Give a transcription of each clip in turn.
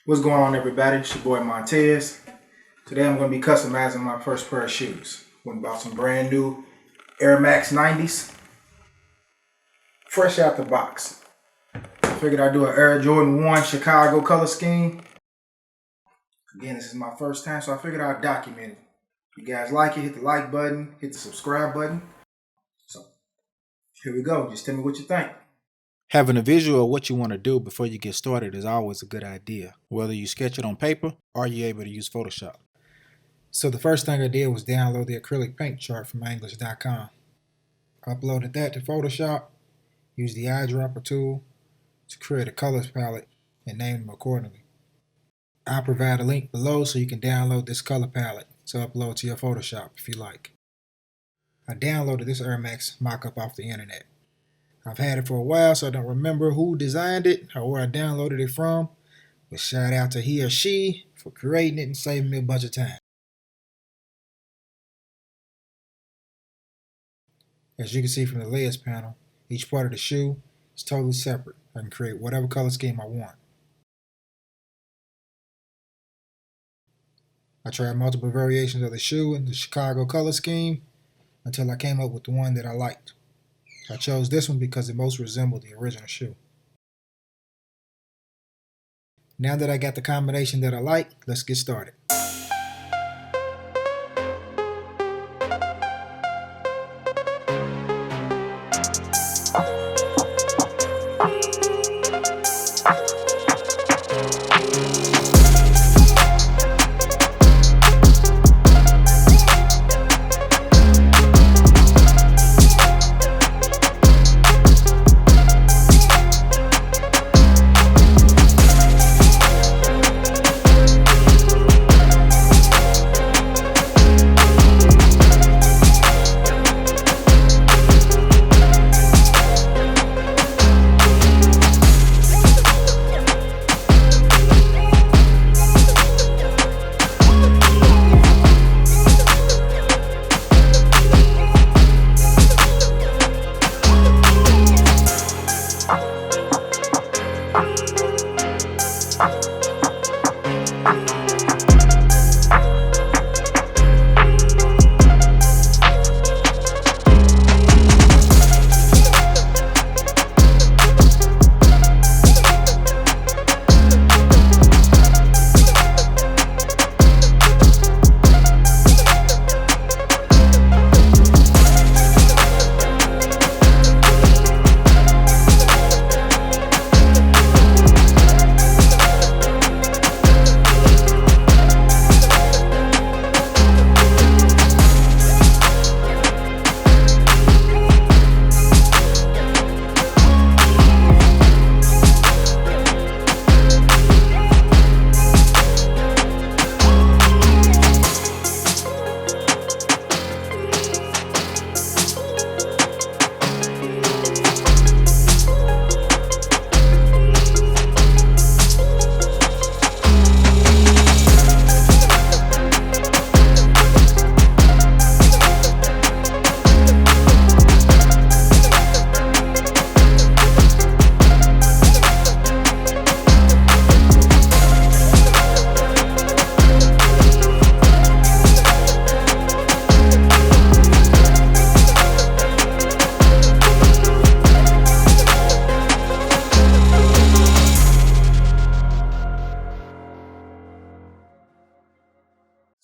What's going on, everybody? It's your boy Montaze. Today I'm going to be customizing my first pair of shoes. Went and bought some brand new Air Max 90s. Fresh out the box. I figured I'd do an Air Jordan 1 Chicago color scheme. Again, this is my first time, so I figured I'd document it. If you guys like it, hit the like button, hit the subscribe button. So, here we go. Just tell me what you think. Having a visual of what you want to do before you get started is always a good idea, whether you sketch it on paper or you're able to use Photoshop. So the first thing I did was download the acrylic paint chart from Angelus.com. Uploaded that to Photoshop, used the eyedropper tool to create a colors palette and name them accordingly. I'll provide a link below so you can download this color palette to upload to your Photoshop if you like. I downloaded this Air Max mock-up off the internet. I've had it for a while, so I don't remember who designed it or where I downloaded it from, but shout out to he or she for creating it and saving me a bunch of time. As you can see from the layers panel, each part of the shoe is totally separate. I can create whatever color scheme I want. I tried multiple variations of the shoe in the Chicago color scheme until I came up with the one that I liked. I chose this one because it most resembled the original shoe. Now that I got the combination that I like, let's get started.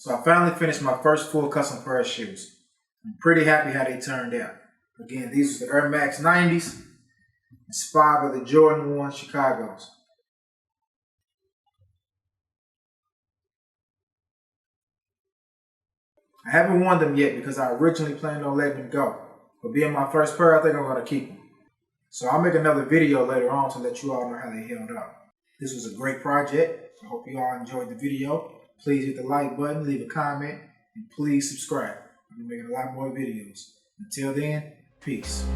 So I finally finished my first full custom pair of shoes. I'm pretty happy how they turned out. Again, these are the Air Max 90s, inspired by the Jordan 1 Chicagos. I haven't worn them yet because I originally planned on letting them go. But being my first pair, I think I'm going to keep them. So I'll make another video later on to let you all know how they held up. This was a great project. I hope you all enjoyed the video. Please hit the like button, leave a comment, and please subscribe. I'll be making a lot more videos. Until then, peace.